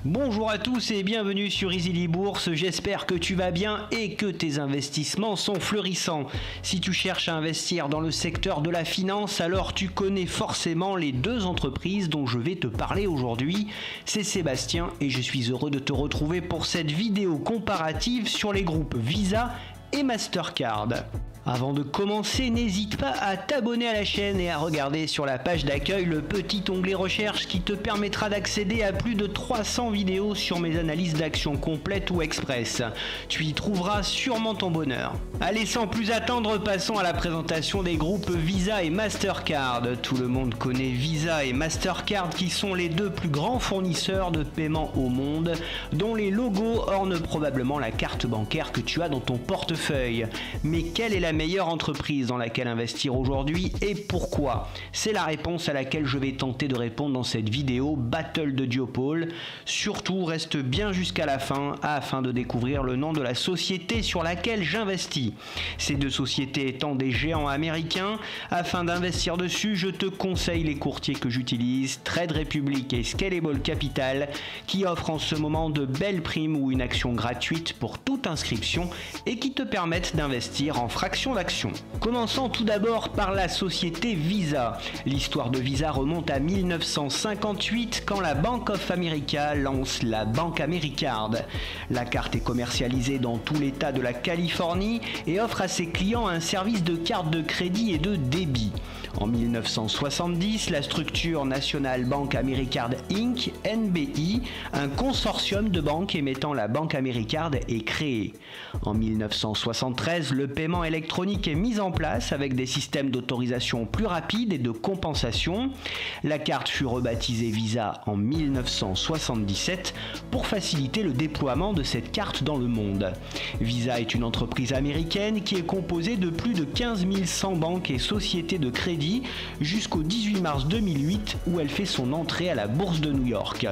Bonjour à tous et bienvenue sur Easily Bourse, j'espère que tu vas bien et que tes investissements sont florissants. Si tu cherches à investir dans le secteur de la finance, alors tu connais forcément les deux entreprises dont je vais te parler aujourd'hui. C'est Sébastien et je suis heureux de te retrouver pour cette vidéo comparative sur les groupes Visa et Mastercard. Avant de commencer, n'hésite pas à t'abonner à la chaîne et à regarder sur la page d'accueil le petit onglet recherche qui te permettra d'accéder à plus de 300 vidéos sur mes analyses d'actions complètes ou express. Tu y trouveras sûrement ton bonheur. Allez, sans plus attendre, passons à la présentation des groupes Visa et Mastercard. Tout le monde connaît Visa et Mastercard qui sont les deux plus grands fournisseurs de paiement au monde, dont les logos ornent probablement la carte bancaire que tu as dans ton portefeuille. Mais quelle est la meilleure entreprise dans laquelle investir aujourd'hui et pourquoi? C'est la réponse à laquelle je vais tenter de répondre dans cette vidéo Battle de Duopole. Surtout, reste bien jusqu'à la fin afin de découvrir le nom de la société sur laquelle j'investis. Ces deux sociétés étant des géants américains, afin d'investir dessus, je te conseille les courtiers que j'utilise, Trade Republic et Scalable Capital, qui offrent en ce moment de belles primes ou une action gratuite pour toute inscription et qui te permettent d'investir en fractions d'action. Commençons tout d'abord par la société Visa. L'histoire de Visa remonte à 1958 quand la Bank of America lance la Bank Americard. La carte est commercialisée dans tout l'État de la Californie et offre à ses clients un service de carte de crédit et de débit. En 1970, la structure National Bank Americard Inc. (NBI), un consortium de banques émettant la Bank Americard, est créé. En 1973, le paiement électronique est mis en place avec des systèmes d'autorisation plus rapides et de compensation. La carte fut rebaptisée Visa en 1977 pour faciliter le déploiement de cette carte dans le monde. Visa est une entreprise américaine qui est composée de plus de 15 100 banques et sociétés de crédit jusqu'au 18 mars 2008 où elle fait son entrée à la bourse de New York.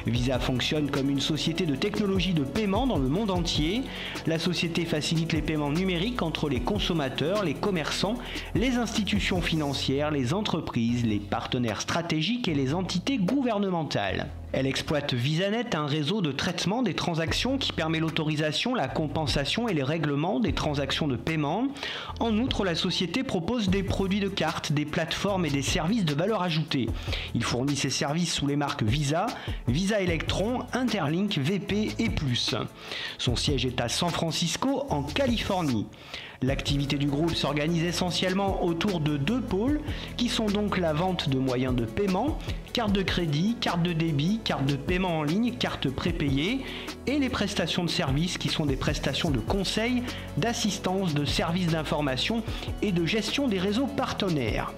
Visa fonctionne comme une société de technologie de paiement dans le monde entier. La société facilite les paiements numériques entre les consommateurs, les commerçants, les institutions financières, les entreprises, les partenaires stratégiques et les entités gouvernementales. Elle exploite VisaNet, un réseau de traitement des transactions qui permet l'autorisation, la compensation et les règlements des transactions de paiement. En outre, la société propose des produits de cartes, des plateformes et des services de valeur ajoutée. Il fournit ses services sous les marques Visa, Visa Electron, Interlink, VP et Plus. Son siège est à San Francisco, en Californie. L'activité du groupe s'organise essentiellement autour de deux pôles, qui sont donc la vente de moyens de paiement, carte de crédit, carte de débit, carte de paiement en ligne, carte prépayée, et les prestations de services qui sont des prestations de conseil, d'assistance, de services d'information et de gestion des réseaux partenaires.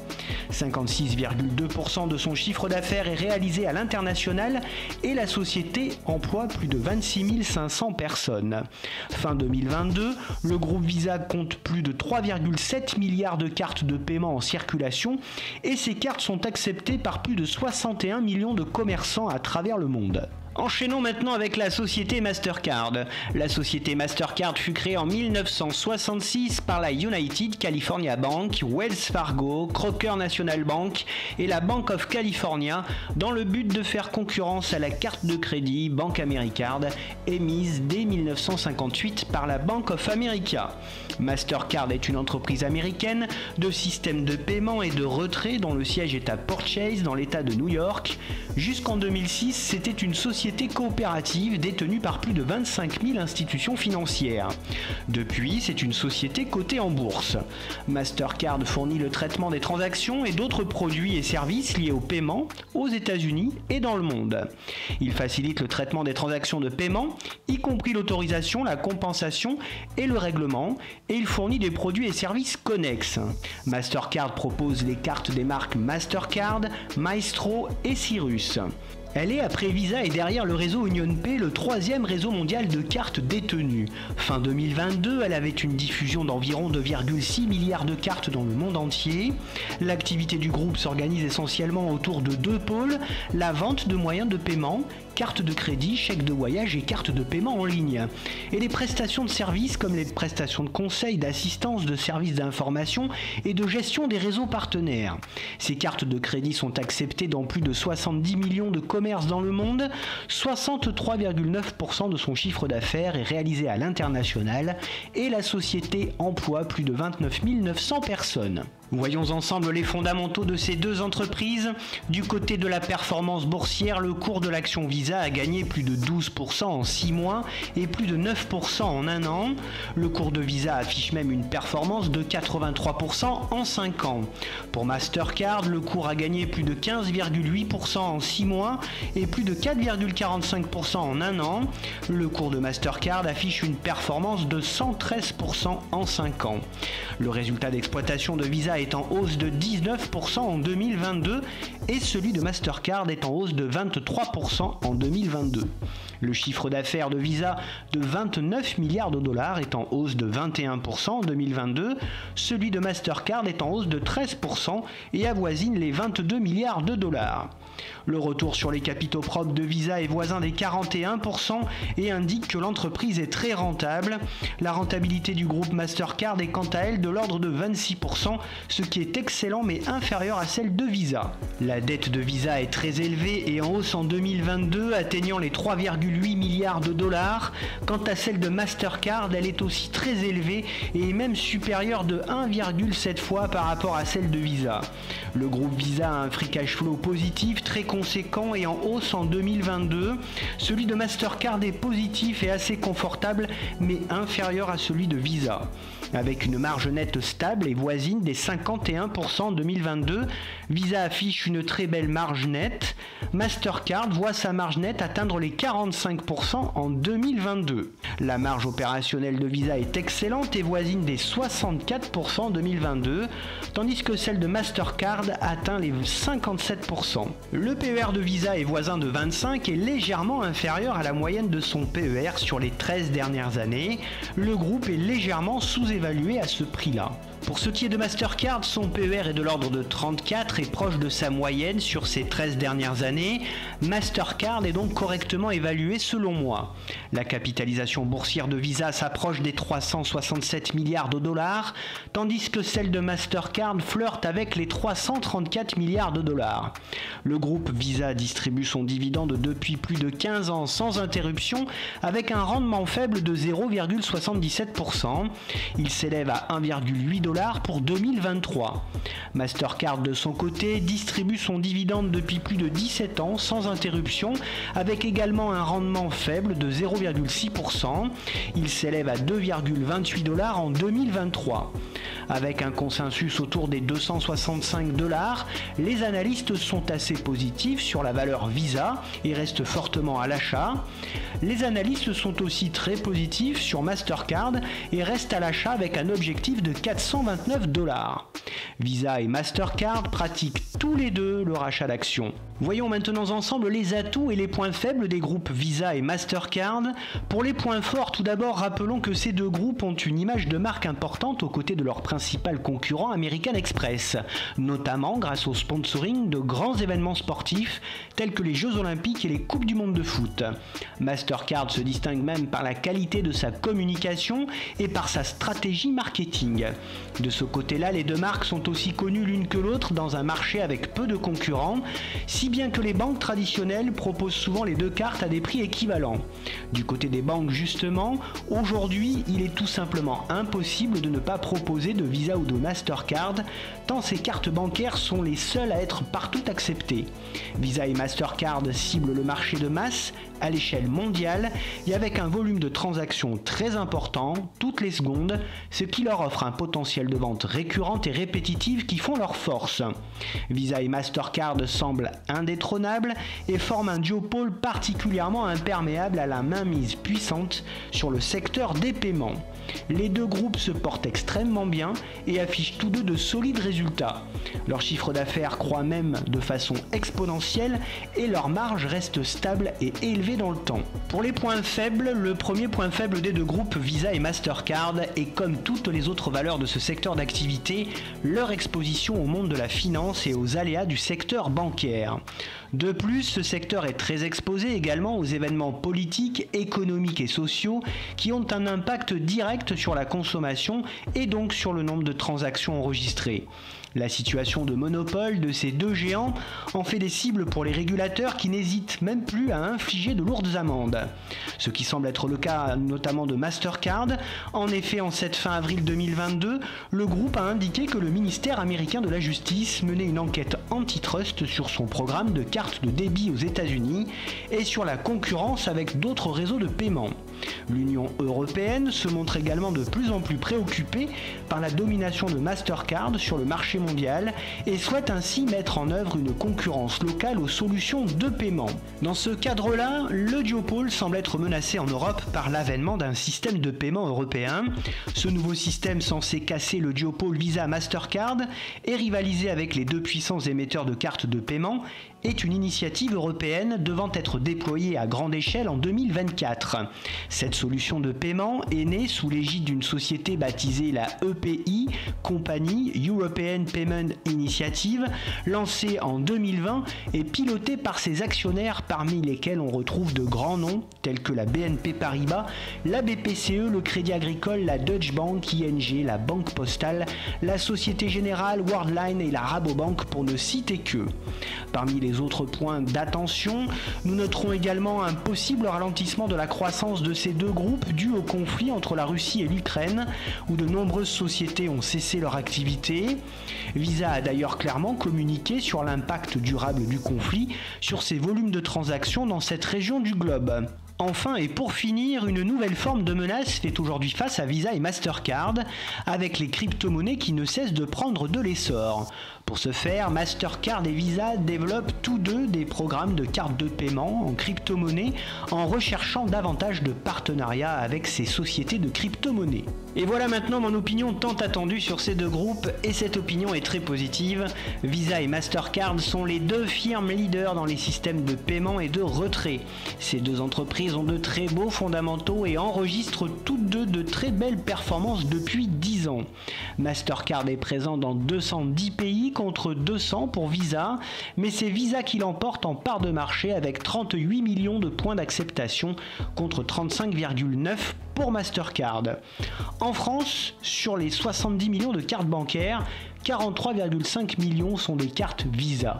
56,2% de son chiffre d'affaires est réalisé à l'international et la société emploie plus de 26 500 personnes. Fin 2022, le groupe Visa compte plus de 3,7 milliards de cartes de paiement en circulation et ces cartes sont acceptées par plus de 61 millions de commerçants à travers le monde. Enchaînons maintenant avec la société Mastercard. La société Mastercard fut créée en 1966 par la United California Bank, Wells Fargo, Crocker National Bank et la Bank of California dans le but de faire concurrence à la carte de crédit Bank Americard émise dès 1958 par la Bank of America. Mastercard est une entreprise américaine de systèmes de paiement et de retrait dont le siège est à Port Chase dans l'État de New York. Jusqu'en 2006, c'était une société coopérative détenue par plus de 25 000 institutions financières. Depuis, c'est une société cotée en bourse. Mastercard fournit le traitement des transactions et d'autres produits et services liés au paiement aux États-Unis et dans le monde. Il facilite le traitement des transactions de paiement, y compris l'autorisation, la compensation et le règlement, et il fournit des produits et services connexes. Mastercard propose les cartes des marques Mastercard, Maestro et Cyrus. Elle est, après Visa et derrière le réseau UnionPay, le troisième réseau mondial de cartes détenues. Fin 2022, elle avait une diffusion d'environ 2,6 milliards de cartes dans le monde entier. L'activité du groupe s'organise essentiellement autour de deux pôles, la vente de moyens de paiement carte de crédit, chèque de voyage et carte de paiement en ligne. Et les prestations de services comme les prestations de conseil, d'assistance, de services d'information et de gestion des réseaux partenaires. Ces cartes de crédit sont acceptées dans plus de 70 millions de commerces dans le monde. 63,9% de son chiffre d'affaires est réalisé à l'international et la société emploie plus de 29 900 personnes. Voyons ensemble les fondamentaux de ces deux entreprises. Du côté de la performance boursière, le cours de l'action Visa a gagné plus de 12% en 6 mois et plus de 9% en un an. Le cours de Visa affiche même une performance de 83% en 5 ans. Pour Mastercard, le cours a gagné plus de 15,8% en 6 mois et plus de 4,45% en un an. Le cours de Mastercard affiche une performance de 113% en 5 ans. Le résultat d'exploitation de Visa est en hausse de 19% en 2022 et celui de Mastercard est en hausse de 23% en 2022. Le chiffre d'affaires de Visa de 29 milliards de dollars est en hausse de 21% en 2022, celui de Mastercard est en hausse de 13% et avoisine les 22 milliards de dollars. Le retour sur les capitaux propres de Visa est voisin des 41% et indique que l'entreprise est très rentable. La rentabilité du groupe Mastercard est quant à elle de l'ordre de 26%, ce qui est excellent mais inférieur à celle de Visa. La dette de Visa est très élevée et en hausse en 2022, atteignant les 3,8 milliards de dollars. Quant à celle de Mastercard, elle est aussi très élevée et est même supérieure de 1,7 fois par rapport à celle de Visa. Le groupe Visa a un free cash flow positif très conséquent et en hausse en 2022. Celui de Mastercard est positif et assez confortable mais inférieur à celui de Visa. Avec une marge nette stable et voisine des 51% en 2022, Visa affiche une très belle marge nette. Mastercard voit sa marge nette atteindre les 45% en 2022. La marge opérationnelle de Visa est excellente et voisine des 64% en 2022, tandis que celle de Mastercard atteint les 57%. Le PER de Visa est voisin de 25 et légèrement inférieur à la moyenne de son PER sur les 13 dernières années. Le groupe est légèrement sous-évalué à ce prix-là. Pour ce qui est de Mastercard, son PER est de l'ordre de 34 et proche de sa moyenne sur ces 13 dernières années. Mastercard est donc correctement évalué selon moi. La capitalisation boursière de Visa s'approche des 367 milliards de dollars, tandis que celle de Mastercard flirte avec les 334 milliards de dollars. Le groupe Visa distribue son dividende depuis plus de 15 ans sans interruption, avec un rendement faible de 0,77%. Il s'élève à 1,8 $ pour 2023. Mastercard de son côté distribue son dividende depuis plus de 17 ans sans interruption, avec également un rendement faible de 0,6%. Il s'élève à 2,28 $ en 2023. Avec un consensus autour des 265 $, les analystes sont assez positifs sur la valeur Visa et restent fortement à l'achat. Les analystes sont aussi très positifs sur Mastercard et restent à l'achat avec un objectif de 429 $. Visa et Mastercard pratiquent tous les deux le rachat d'actions. Voyons maintenant ensemble les atouts et les points faibles des groupes Visa et Mastercard. Pour les points forts, tout d'abord, rappelons que ces deux groupes ont une image de marque importante aux côtés de leur principal concurrent American Express, notamment grâce au sponsoring de grands événements sportifs tels que les Jeux Olympiques et les Coupes du Monde de foot. Mastercard se distingue même par la qualité de sa communication et par sa stratégie marketing. De ce côté-là, les deux marques sont aussi connues l'une que l'autre dans un marché avec peu de concurrents, si bien que les banques traditionnelles proposent souvent les deux cartes à des prix équivalents. Du côté des banques justement, aujourd'hui il est tout simplement impossible de ne pas proposer de Visa ou de Mastercard, tant ces cartes bancaires sont les seules à être partout acceptées. Visa et Mastercard ciblent le marché de masse à l'échelle mondiale et avec un volume de transactions très important toutes les secondes, ce qui leur offre un potentiel de vente récurrente et répétitive qui font leur force. Visa et Mastercard semblent indétrônables et forment un duopole particulièrement imperméable à la mainmise puissante sur le secteur des paiements. Les deux groupes se portent extrêmement bien et affichent tous deux de solides résultats. Leur chiffre d'affaires croît même de façon exponentielle et leur marge reste stable et élevée dans le temps. Pour les points faibles, le premier point faible des deux groupes Visa et Mastercard est, comme toutes les autres valeurs de ce secteur d'activité, leur exposition au monde de la finance et aux aléas du secteur bancaire. De plus, ce secteur est très exposé également aux événements politiques, économiques et sociaux qui ont un impact direct sur la consommation et donc sur le nombre de transactions enregistrées. La situation de monopole de ces deux géants en fait des cibles pour les régulateurs qui n'hésitent même plus à infliger de lourdes amendes. Ce qui semble être le cas notamment de Mastercard. En effet, en cette fin avril 2022, le groupe a indiqué que le ministère américain de la Justice menait une enquête antitrust sur son programme de cartes de débit aux États-Unis et sur la concurrence avec d'autres réseaux de paiement. L'Union européenne se montre également de plus en plus préoccupée par la domination de Mastercard sur le marché mondial et souhaite ainsi mettre en œuvre une concurrence locale aux solutions de paiement. Dans ce cadre-là, le duopole semble être menacé en Europe par l'avènement d'un système de paiement européen. Ce nouveau système censé casser le duopole Visa-Mastercard et rivaliser avec les deux puissants émetteurs de cartes de paiement est une initiative européenne devant être déployée à grande échelle en 2024. Cette solution de paiement est née sous l'égide d'une société baptisée la EPI, Compagnie European Payment Initiative, lancée en 2020 et pilotée par ses actionnaires parmi lesquels on retrouve de grands noms tels que la BNP Paribas, la BPCE, le Crédit Agricole, la Deutsche Bank, ING, la Banque Postale, la Société Générale, Worldline et la Rabobank pour ne citer que. Parmi les autres points d'attention, nous noterons également un possible ralentissement de la croissance de ces deux groupes dû au conflit entre la Russie et l'Ukraine, où de nombreuses sociétés ont cessé leur activité. Visa a d'ailleurs clairement communiqué sur l'impact durable du conflit sur ses volumes de transactions dans cette région du globe. Enfin et pour finir, une nouvelle forme de menace fait aujourd'hui face à Visa et Mastercard, avec les crypto-monnaies qui ne cessent de prendre de l'essor. Pour ce faire, Mastercard et Visa développent tous deux des programmes de cartes de paiement en crypto-monnaie en recherchant davantage de partenariats avec ces sociétés de crypto-monnaies. Et voilà maintenant mon opinion tant attendue sur ces deux groupes, et cette opinion est très positive. Visa et Mastercard sont les deux firmes leaders dans les systèmes de paiement et de retrait. Ces deux entreprises ont de très beaux fondamentaux et enregistrent toutes deux de très belles performances depuis 10 ans. Mastercard est présent dans 210 pays contre 200 pour Visa, mais c'est Visa qui l'emporte en part de marché avec 38 millions de points d'acceptation contre 35,9 pour Mastercard. En France, sur les 70 millions de cartes bancaires, 43,5 millions sont des cartes Visa.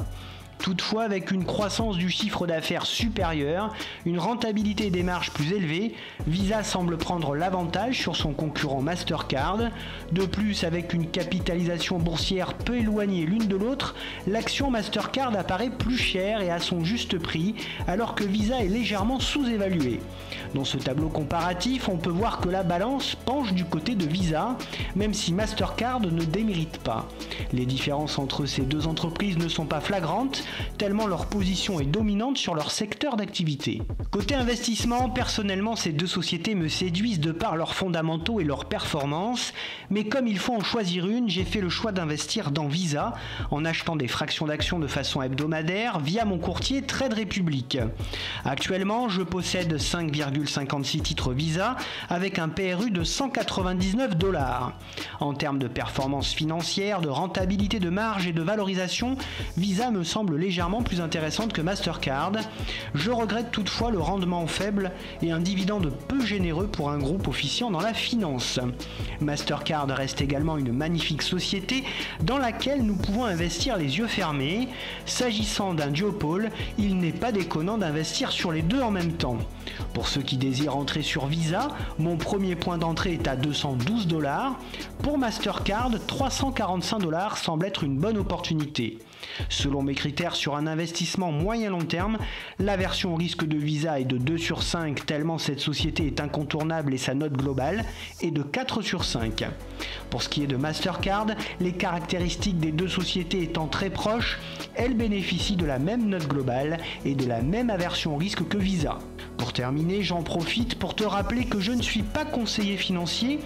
Toutefois, avec une croissance du chiffre d'affaires supérieure, une rentabilité des marges plus élevée, Visa semble prendre l'avantage sur son concurrent Mastercard. De plus, avec une capitalisation boursière peu éloignée l'une de l'autre, l'action Mastercard apparaît plus chère et à son juste prix, alors que Visa est légèrement sous-évaluée. Dans ce tableau comparatif, on peut voir que la balance penche du côté de Visa, même si Mastercard ne démérite pas. Les différences entre ces deux entreprises ne sont pas flagrantes, tellement leur position est dominante sur leur secteur d'activité. Côté investissement, personnellement, ces deux sociétés me séduisent de par leurs fondamentaux et leurs performances, mais comme il faut en choisir une, j'ai fait le choix d'investir dans Visa en achetant des fractions d'actions de façon hebdomadaire via mon courtier Trade Republic. Actuellement, je possède 5,56 titres Visa avec un PRU de 199 $. En termes de performance financière, de rentabilité de marge et de valorisation, Visa me semble légèrement plus intéressante que Mastercard. Je regrette toutefois le rendement faible et un dividende peu généreux pour un groupe officiant dans la finance. Mastercard reste également une magnifique société dans laquelle nous pouvons investir les yeux fermés. S'agissant d'un duopole, il n'est pas déconnant d'investir sur les deux en même temps. Pour ceux qui désirent entrer sur Visa, mon premier point d'entrée est à 212 $. Pour Mastercard, 345 $ semble être une bonne opportunité. Selon mes critères sur un investissement moyen-long terme, la version au risque de Visa est de 2 sur 5 tellement cette société est incontournable et sa note globale est de 4 sur 5. Pour ce qui est de Mastercard, les caractéristiques des deux sociétés étant très proches, elles bénéficient de la même note globale et de la même aversion au risque que Visa. Pour terminer, j'en profite pour te rappeler que je ne suis pas conseiller financier.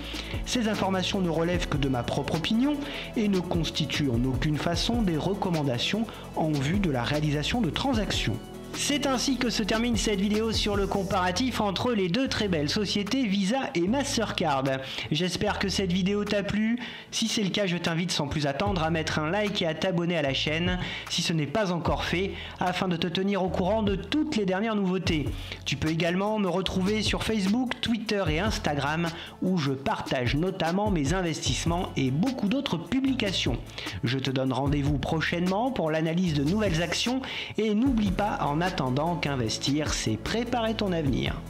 Ces informations ne relèvent que de ma propre opinion et ne constituent en aucune façon des recommandations en vue de la réalisation de transactions. C'est ainsi que se termine cette vidéo sur le comparatif entre les deux très belles sociétés Visa et Mastercard. J'espère que cette vidéo t'a plu. Si c'est le cas, je t'invite sans plus attendre à mettre un like et à t'abonner à la chaîne si ce n'est pas encore fait, afin de te tenir au courant de toutes les dernières nouveautés. Tu peux également me retrouver sur Facebook, Twitter et Instagram où je partage notamment mes investissements et beaucoup d'autres publications. Je te donne rendez-vous prochainement pour l'analyse de nouvelles actions et n'oublie pas en attendant qu'investir, c'est préparer ton avenir.